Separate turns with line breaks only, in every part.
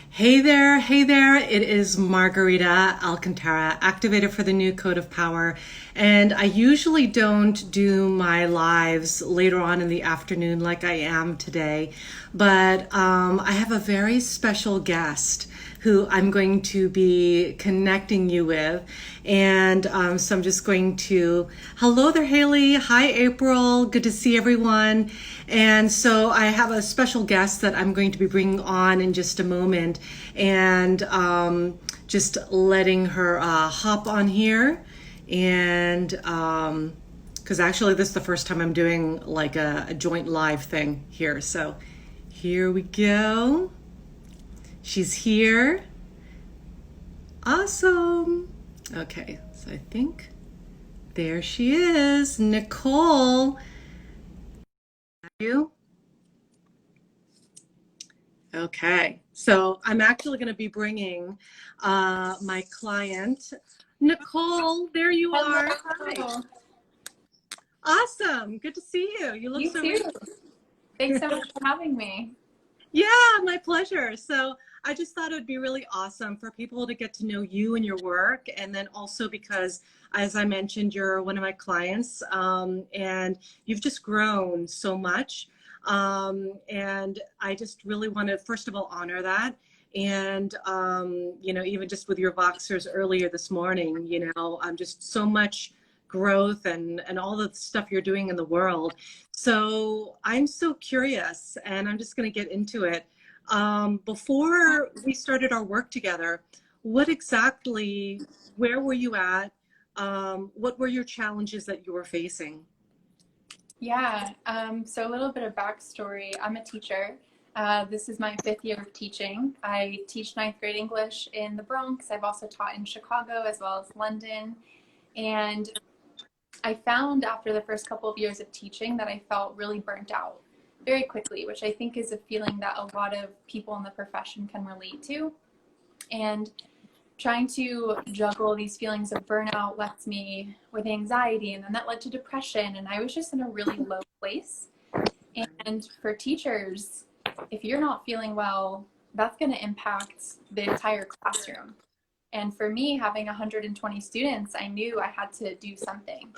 Hey there. It is Margarita Alcantara, activator for the new Code of Power. And I usually don't do my lives later on in the afternoon like I am today, but I have a very special guest who I'm going to be connecting you with. And so I'm just going to, hello there, Haley. Hi, April. Good to see everyone. And so I have a special guest that I'm going to be bringing on in just a moment and just letting her hop on here. And because actually this is the first time I'm doing like a joint live thing here. So here we go. She's here. Awesome. Okay, so I think there she is. Nicole. You? Okay, so I'm actually going to be bringing my client, Nicole. There you are. Hi.
Hello.
Awesome. Good to see you. You look
You
so
too. Thanks so much for having me.
Yeah, my pleasure. So I just thought it would be really awesome for people to get to know you and your work. And then also because, as I mentioned, you're one of my clients and you've just grown so much. And I just really want to, first of all, honor that. And, even just with your Voxers earlier this morning, just so much growth and all the stuff you're doing in the world. So I'm so curious, and I'm just going to get into it. Before we started our work together, what exactly, where were you at? What were your challenges that you were facing?
Yeah, so a little bit of backstory. I'm a teacher. This is my fifth year of teaching. I teach ninth grade English in the Bronx. I've also taught in Chicago as well as London. And I found after the first couple of years of teaching that I felt really burnt out very quickly, which I think is a feeling that a lot of people in the profession can relate to. And trying to juggle these feelings of burnout left me with anxiety, and then that led to depression, and I was just in a really low place. And for teachers, if you're not feeling well, that's going to impact the entire classroom. And for me, having 120 students, I knew I had to do something.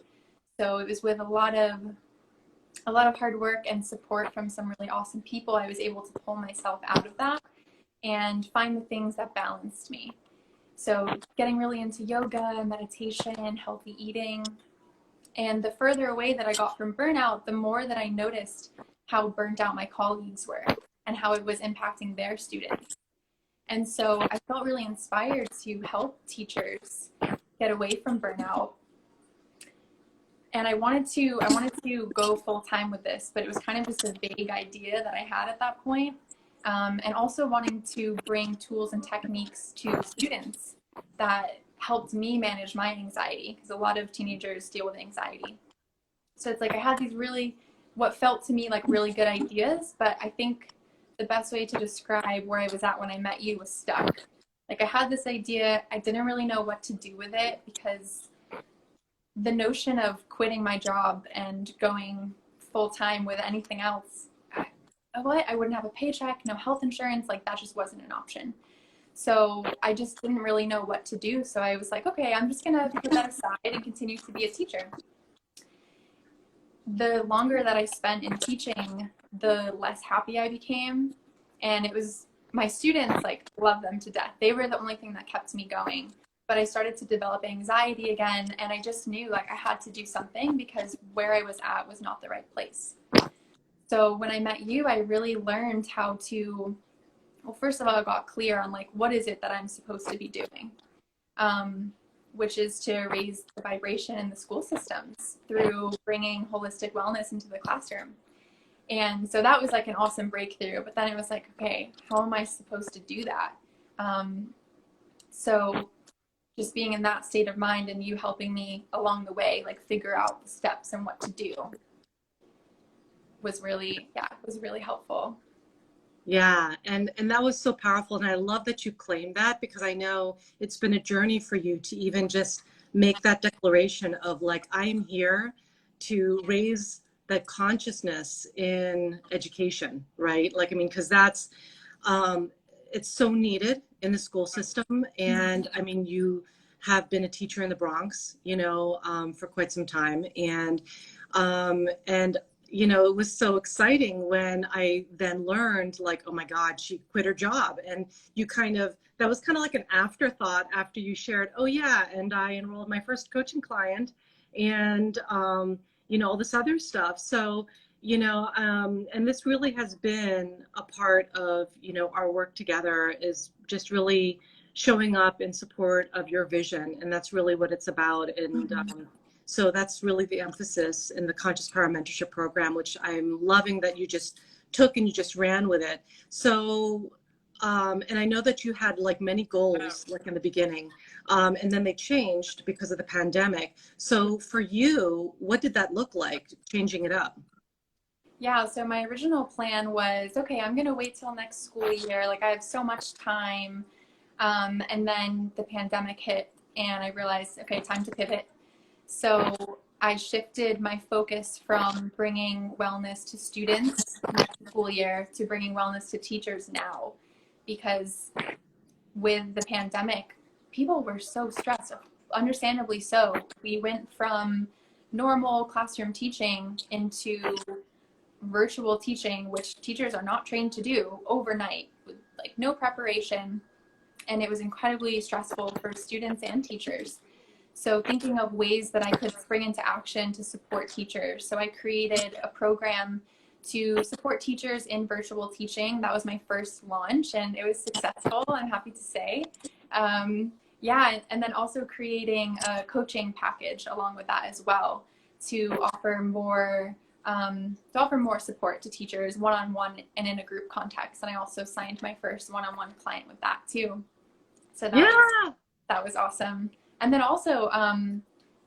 So it was with a lot of hard work and support from some really awesome people, I was able to pull myself out of that and find the things that balanced me. So getting really into yoga, meditation, healthy eating. And the further away that I got from burnout, the more that I noticed how burnt out my colleagues were and how it was impacting their students. And so I felt really inspired to help teachers get away from burnout. And I wanted to go full time with this, but it was kind of just a vague idea that I had at that point. And also wanting to bring tools and techniques to students that helped me manage my anxiety, because a lot of teenagers deal with anxiety. So it's like I had these really, what felt to me like really good ideas, but I think the best way to describe where I was at when I met you was stuck. Like I had this idea, I didn't really know what to do with it, because the notion of quitting my job and going full time with anything else, I wouldn't have a paycheck, no health insurance, like that just wasn't an option. So I just didn't really know what to do. So I was like, okay, I'm just gonna put that aside and continue to be a teacher. The longer that I spent in teaching, the less happy I became. And it was, my students like love them to death. They were the only thing that kept me going. But I started to develop anxiety again, and I just knew like I had to do something because where I was at was not the right place. So when I met you, I really learned how to, well, first of all, I got clear on like, what is it that I'm supposed to be doing? Which is to raise the vibration in the school systems through bringing holistic wellness into the classroom. And so that was like an awesome breakthrough. But then it was like, okay, how am I supposed to do that? So just being in that state of mind and you helping me along the way, like figure out the steps and what to do was really helpful.
Yeah, and that was so powerful, and I love that you claimed that because I know it's been a journey for you to even just make that declaration of like I'm here to raise that consciousness in education, right? Like I mean, because that's um, it's so needed in the school system. And I mean, you have been a teacher in the Bronx, for quite some time. And it was so exciting when I then learned, like, oh my God, she quit her job. And that was kind of like an afterthought after you shared, oh yeah, and I enrolled my first coaching client and, all this other stuff. So, and this really has been a part of, our work together, is just really showing up in support of your vision. And that's really what it's about. And so that's really the emphasis in the Conscious Power Mentorship Program, which I'm loving that you just took and you just ran with it. So, and I know that you had like many goals, like in the beginning, and then they changed because of the pandemic. So for you, what did that look like, changing it up?
Yeah, so my original plan was, okay, I'm going to wait till next school year. Like, I have so much time. And then the pandemic hit, and I realized, okay, time to pivot. So I shifted my focus from bringing wellness to students next school year to bringing wellness to teachers now. Because with the pandemic, people were so stressed, understandably so. We went from normal classroom teaching into virtual teaching, which teachers are not trained to do overnight, with like no preparation. And it was incredibly stressful for students and teachers. So thinking of ways that I could spring into action to support teachers. So I created a program to support teachers in virtual teaching. That was my first launch, and it was successful, I'm happy to say. Yeah, and then also creating a coaching package along with that as well, to offer more support to teachers one-on-one and in a group context. And I also signed my first one-on-one client with that too. So that was awesome. And then also,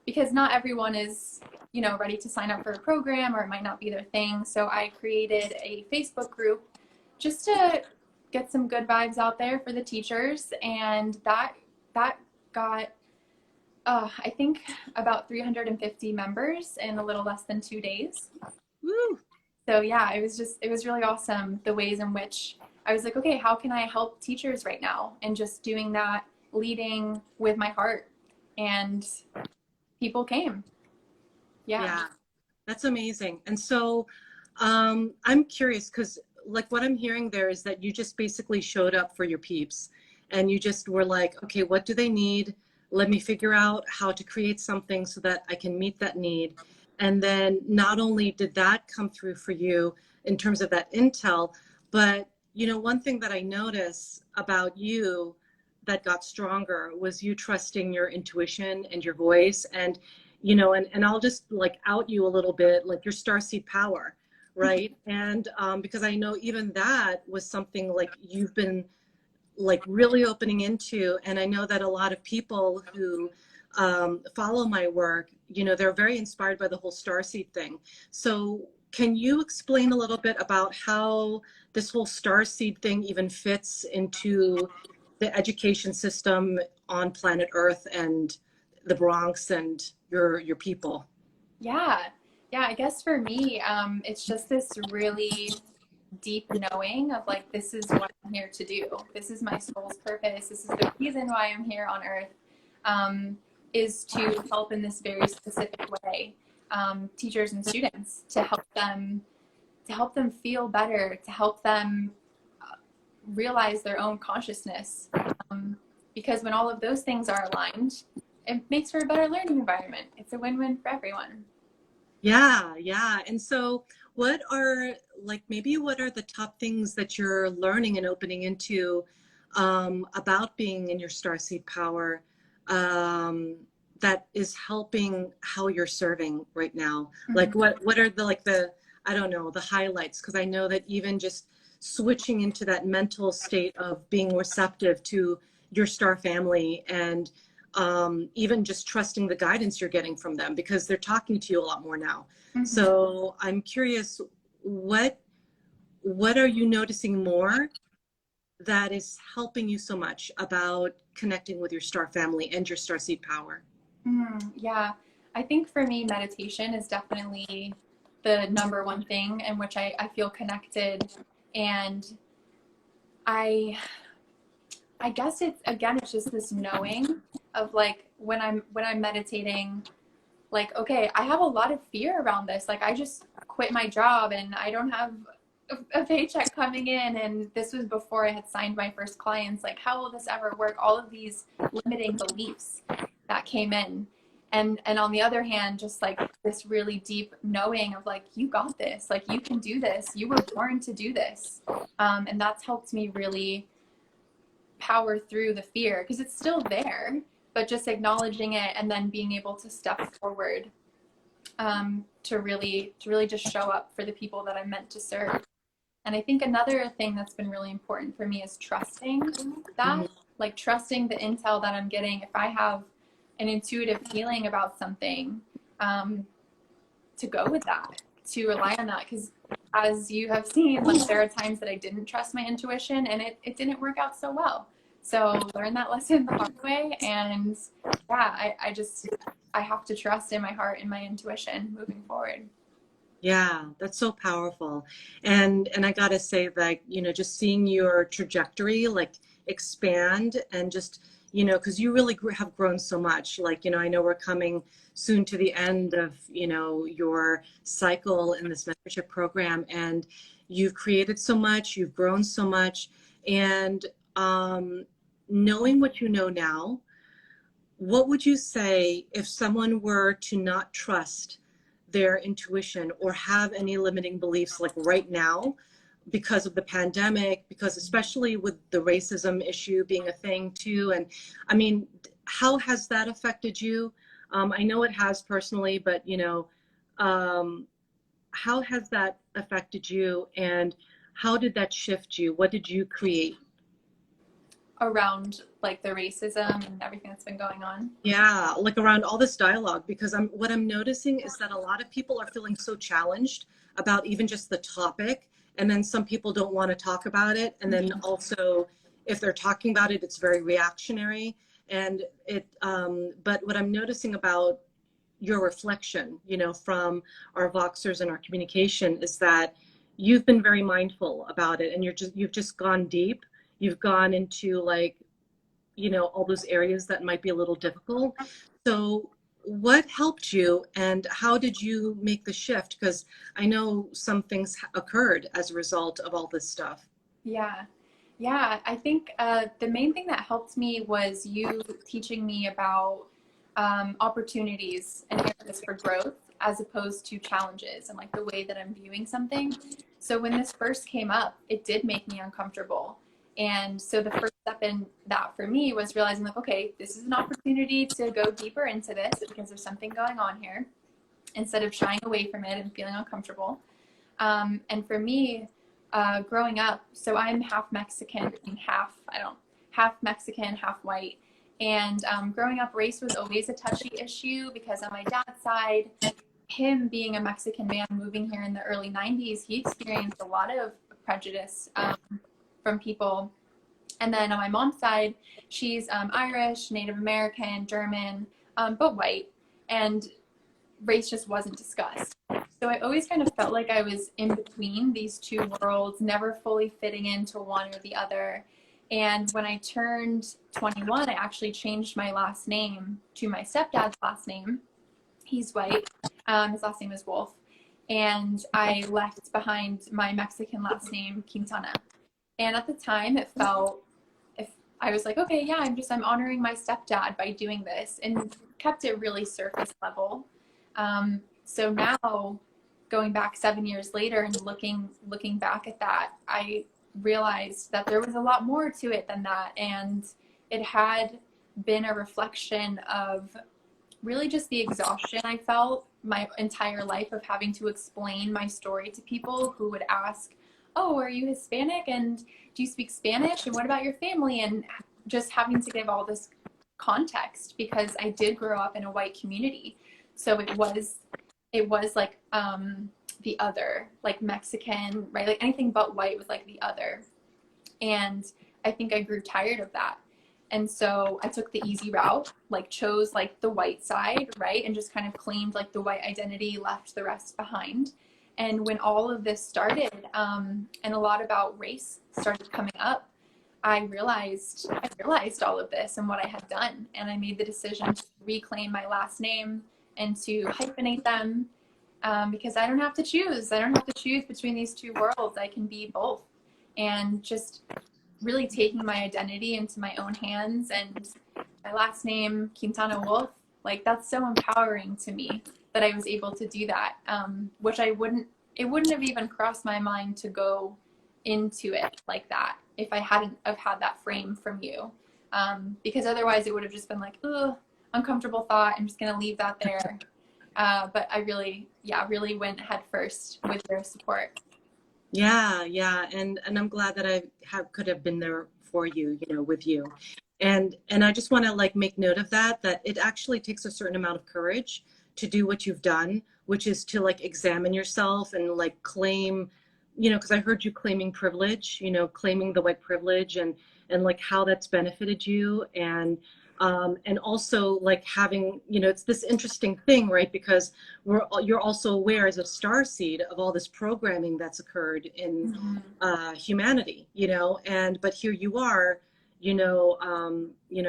because not everyone is, ready to sign up for a program, or it might not be their thing. So I created a Facebook group just to get some good vibes out there for the teachers. And that got, I think, about 350 members in a little less than 2 days.
Woo.
So yeah, it was really awesome, the ways in which I was like, okay, how can I help teachers right now? And just doing that, leading with my heart, and people came. Yeah.
That's amazing. And so I'm curious, because like what I'm hearing there is that you just basically showed up for your peeps, and you just were like, okay, what do they need? Let me figure out how to create something so that I can meet that need. And then not only did that come through for you in terms of that intel, but one thing that I noticed about you that got stronger was you trusting your intuition and your voice. And and I'll just like out you a little bit, like your Starseed Power, right? And because I know even that was something like you've been like really opening into. And I know that a lot of people who follow my work, they're very inspired by the whole Starseed thing. So can you explain a little bit about how this whole Starseed thing even fits into the education system on planet Earth and the Bronx and your people?
Yeah. Yeah. I guess for me, it's just this really deep knowing of like, this is what I'm here to do. This is my soul's purpose. This is the reason why I'm here on earth, is to help in this very specific way, teachers and students, to help them feel better, to help them realize their own consciousness. Because when all of those things are aligned, it makes for a better learning environment. It's a win-win for everyone.
Yeah. And so what are the top things that you're learning and opening into about being in your Starseed Power that is helping how you're serving right now? Mm-hmm. Like what are the I don't know, the highlights? Because I know that even just switching into that mental state of being receptive to your star family, and even just trusting the guidance you're getting from them, because they're talking to you a lot more now. Mm-hmm. So I'm curious, what are you noticing more that is helping you so much about connecting with your star family and your Starseed Power?
Yeah, I think for me, meditation is definitely the number one thing in which I feel connected. And I I guess it's, again, it's just this knowing of like when I'm meditating, like, okay, I have a lot of fear around this. Like, I just quit my job and I don't have a paycheck coming in. And this was before I had signed my first clients. Like, how will this ever work? All of these limiting beliefs that came in. And on the other hand, just like this really deep knowing of like, you got this, like, you can do this. You were born to do this. And that's helped me really power through the fear because it's still there, but just acknowledging it and then being able to step forward to really just show up for the people that I'm meant to serve. And I think another thing that's been really important for me is trusting that, like trusting the intel that I'm getting. If I have an intuitive feeling about something, to go with that, to rely on that. Because as you have seen, like there are times that I didn't trust my intuition and it didn't work out so well. So learn that lesson the hard way. And yeah, I have to trust in my heart and my intuition moving forward.
Yeah, that's so powerful. And I gotta say that, just seeing your trajectory like expand and just, because you really have grown so much. Like, I know we're coming soon to the end of, your cycle in this mentorship program, and you've created so much, you've grown so much, and knowing what you know now, what would you say if someone were to not trust their intuition or have any limiting beliefs like right now because of the pandemic, because especially with the racism issue being a thing too? And I mean, how has that affected you? I know it has personally, but how has that affected you, and how did that shift you? What did you create?
Around like the racism and everything that's been going on.
Yeah, like around all this dialogue, because what I'm noticing is that a lot of people are feeling so challenged about even just the topic, and then some people don't want to talk about it, and then also if they're talking about it, it's very reactionary. And but what I'm noticing about your reflection, from our Voxers and our communication is that you've been very mindful about it, and you've just gone deep. You've gone into like, all those areas that might be a little difficult. So what helped you and how did you make the shift? Because I know some things occurred as a result of all this stuff.
Yeah. Yeah. I think the main thing that helped me was you teaching me about opportunities and areas for growth as opposed to challenges and like the way that I'm viewing something. So when this first came up, it did make me uncomfortable. And so the first step in that for me was realizing like, okay, this is an opportunity to go deeper into this because there's something going on here instead of shying away from it and feeling uncomfortable. And for me, growing up, so I'm half Mexican and half Mexican, half white. And growing up, race was always a touchy issue because on my dad's side, him being a Mexican man moving here in the early 90s, he experienced a lot of prejudice from people. And then on my mom's side, she's Irish, Native American, German, but white. And race just wasn't discussed. So I always kind of felt like I was in between these two worlds, never fully fitting into one or the other. And when I turned 21, I actually changed my last name to my stepdad's last name. He's white. His last name is Wolf. And I left behind my Mexican last name, Quintana. And at the time, it felt, if I was like, okay, yeah, I'm honoring my stepdad by doing this, and kept it really surface level. So now, going back 7 years later and looking back at that, I realized that there was a lot more to it than that, and it had been a reflection of really just the exhaustion I felt my entire life of having to explain my story to people who would ask, oh, are you Hispanic? And do you speak Spanish? And what about your family? And just having to give all this context because I did grow up in a white community. So it was like the other, like Mexican, right? Like anything but white was like the other. And I think I grew tired of that. And so I took the easy route, like chose like the white side, right? And just kind of claimed like the white identity, left the rest behind. And when all of this started, and a lot about race started coming up, I realized all of this and what I had done, and I made the decision to reclaim my last name and to hyphenate them, because I don't have to choose. I don't have to choose between these two worlds. I can be both, and just really taking my identity into my own hands. And my last name, Quintana Wolf, like that's so empowering to me that I was able to do that, which it wouldn't have even crossed my mind to go into it like that if I hadn't have had that frame from you. Because otherwise it would have just been like, ugh, uncomfortable thought. I'm just going to leave that there. But I really, yeah, really went head first with their support.
Yeah, yeah, and I'm glad that could have been there for you, with you. And I just want to like make note of that it actually takes a certain amount of courage to do what you've done, which is to like examine yourself and like claim, because I heard you claiming privilege, claiming the white privilege and like how that's benefited you and also like having, it's this interesting thing, right? Because you're also aware as a starseed of all this programming that's occurred in humanity, but here you are,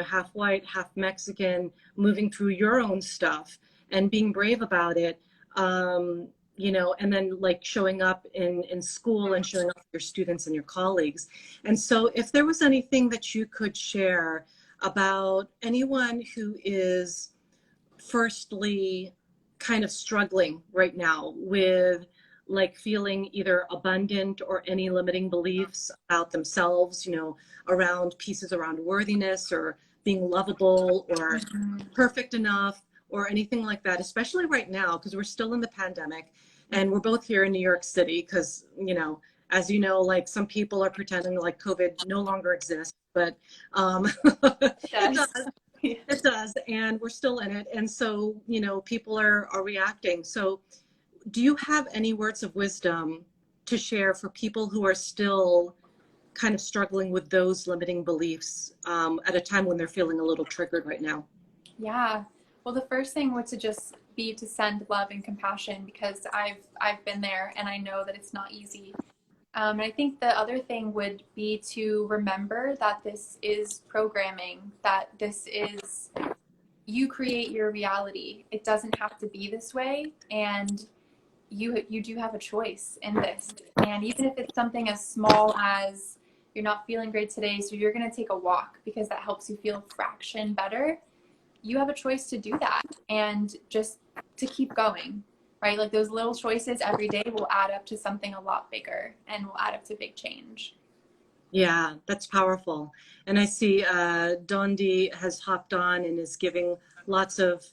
half white, half Mexican, moving through your own stuff and being brave about it. And then like showing up in school and showing up for your students and your colleagues. And so if there was anything that you could share about anyone who is firstly kind of struggling right now with like feeling either abundant or any limiting beliefs about themselves, around pieces around worthiness or being lovable or perfect enough or anything like that, especially right now, because we're still in the pandemic and we're both here in New York City because, as you know, like some people are pretending like COVID no longer exists, but it does. It does, and we're still in it. And so, people are reacting. So do you have any words of wisdom to share for people who are still kind of struggling with those limiting beliefs at a time when they're feeling a little triggered right now?
Yeah. Well, the first thing would to just be to send love and compassion, because I've been there and I know that it's not easy. And I think the other thing would be to remember that this is programming, that this is, you create your reality. It doesn't have to be this way. And you do have a choice in this. And even if it's something as small as you're not feeling great today, so you're going to take a walk because that helps you feel a fraction better, you have a choice to do that and just to keep going, right? Like those little choices every day will add up to something a lot bigger and will add up to big change.
Yeah, that's powerful. And I see Dondi has hopped on and is giving lots of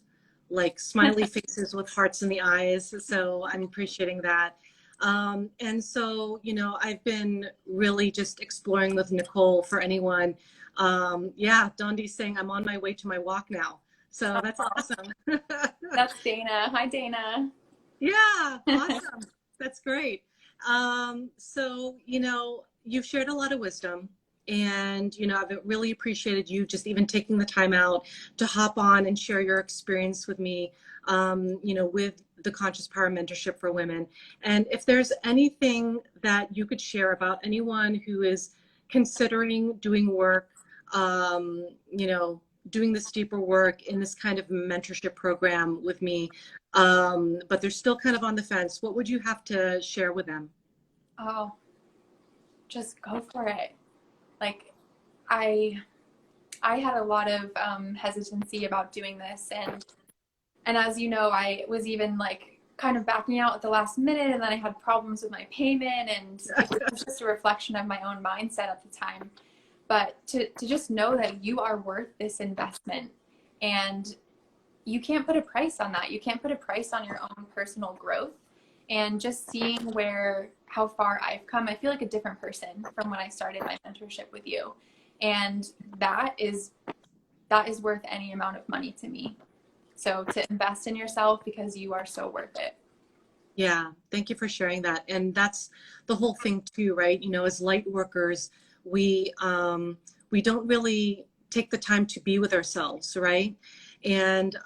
like smiley faces with hearts in the eyes. So I'm appreciating that. And so, I've been really just exploring with Nicole for anyone. Yeah, Dondi's saying I'm on my way to my walk now. So that's awesome.
That's Dana. Hi, Dana.
Yeah, awesome. That's great. So, you've shared a lot of wisdom and, I've really appreciated you just even taking the time out to hop on and share your experience with me, with the Conscious Power Mentorship for Women. And if there's anything that you could share about anyone who is considering doing work, doing this deeper work in this kind of mentorship program with me, but they're still kind of on the fence, what would you have to share with them?
Oh, just go for it. Like I had a lot of hesitancy about doing this, and as you know, I was even like kind of backing out at the last minute, and then I had problems with my payment, and it was just a reflection of my own mindset at the time. But to just know that you are worth this investment, and you can't put a price on that. You can't put a price on your own personal growth. And just seeing how far I've come, I feel like a different person from when I started my mentorship with you. And that is worth any amount of money to me. So to invest in yourself because you are so worth it.
Yeah, thank you for sharing that. And that's the whole thing too, right? As light workers, we don't really take the time to be with ourselves, right? And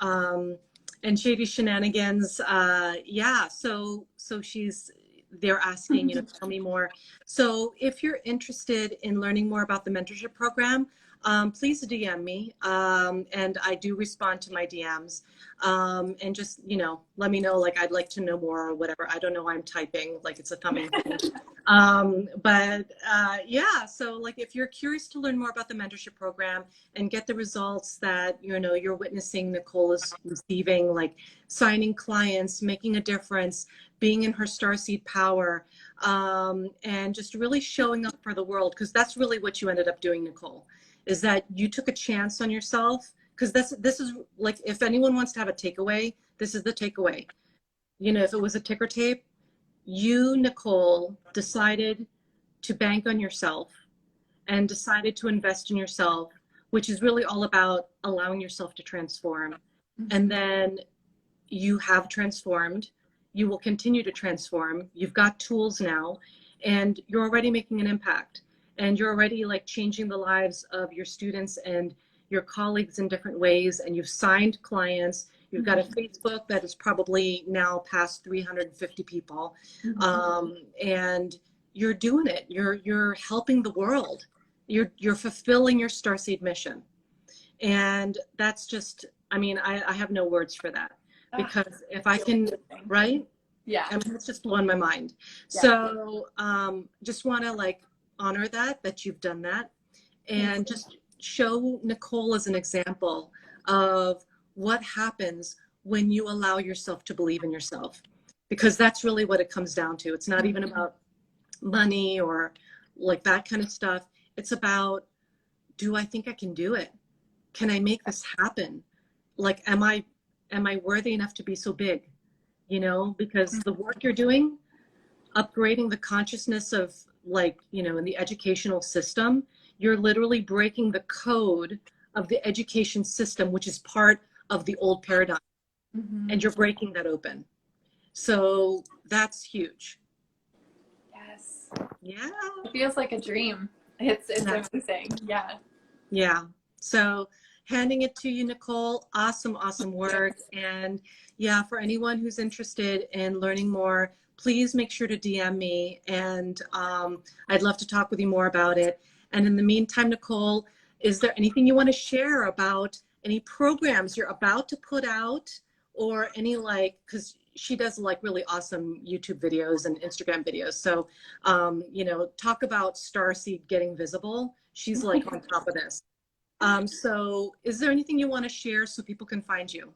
shady shenanigans, yeah. So she's they're asking, tell me more. So if you're interested in learning more about the mentorship program, please DM me. And I do respond to my DMs. And just, let me know, like, I'd like to know more or whatever. I don't know why I'm typing, like it's a thumbing thing. Yeah, so like if you're curious to learn more about the mentorship program and get the results that, you're witnessing Nicole is receiving, like signing clients, making a difference, being in her Starseed Power, and just really showing up for the world, because that's really what you ended up doing, Nicole, is that you took a chance on yourself. Because this is like, if anyone wants to have a takeaway, this is the takeaway. If it was a ticker tape, you, Nicole, decided to bank on yourself and decided to invest in yourself, which is really all about allowing yourself to transform. And then you have transformed. You will continue to transform. You've got tools now, and you're already making an impact. And you're already like changing the lives of your students and your colleagues in different ways. And you've signed clients. You've got a Facebook that is probably now past 350 people. And you're doing it. You're helping the world. You're fulfilling your Starseed mission. And that's just, I have no words for that. Because if I can, right?
Yeah.
It's just blowing my mind. Yeah. So just want to like honor that you've done that, and just show Nicole as an example of what happens when you allow yourself to believe in yourself, because that's really what it comes down to. It's not even about money or like that kind of stuff. It's about, do I think I can do it? Can I make this happen? Like, am I worthy enough to be so big? Because the work you're doing, upgrading the consciousness of, like, in the educational system, you're literally breaking the code of the education system, which is part of the old paradigm. And you're breaking that open. So that's huge.
Yes.
Yeah.
It feels like a dream. It's amazing. Yeah.
Yeah. So handing it to you, Nicole. Awesome work. And yeah, for anyone who's interested in learning more, please make sure to DM me, and I'd love to talk with you more about it. And in the meantime, Nicole, is there anything you want to share about any programs you're about to put out, or any, like, because she does like really awesome YouTube videos and Instagram videos. So, talk about Starseed getting visible. She's like on top of this. So is there anything you want to share so people can find you?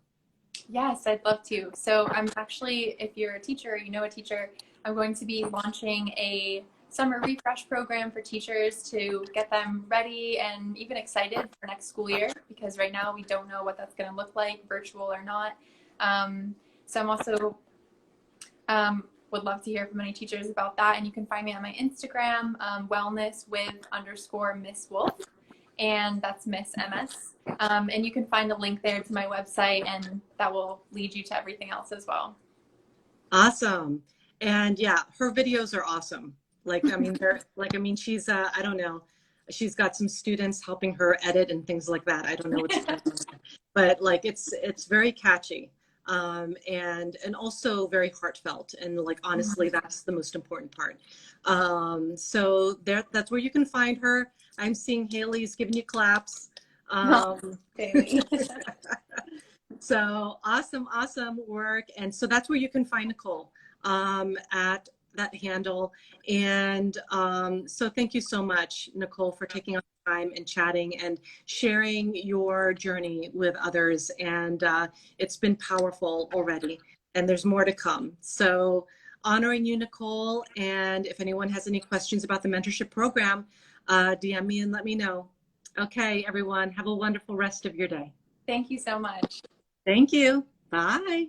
Yes, I'd love to. So I'm actually, if you're a teacher, a teacher, I'm going to be launching a summer refresh program for teachers to get them ready and even excited for next school year, because right now we don't know what that's going to look like, virtual or not. So I'm also would love to hear from any teachers about that. And you can find me on my Instagram, wellness_with_Miss Wolf. And that's Miss MS. And you can find a link there to my website, and that will lead you to everything else as well.
Awesome. And yeah, her videos are awesome. Like, she's, I don't know, she's got some students helping her edit and things like that. I don't know what's going on, but like, it's very catchy. And also very heartfelt, and like, honestly, that's the most important part. So that's where you can find her. I'm seeing Haley's giving you claps. So awesome work. And so that's where you can find Nicole, at that handle. And so thank you so much, Nicole, for taking on time and chatting and sharing your journey with others. And it's been powerful already, and there's more to come. So honoring you, Nicole. And if anyone has any questions about the mentorship program, DM me and let me know. Okay, everyone, have a wonderful rest of your day.
Thank you so much.
Thank you. Bye.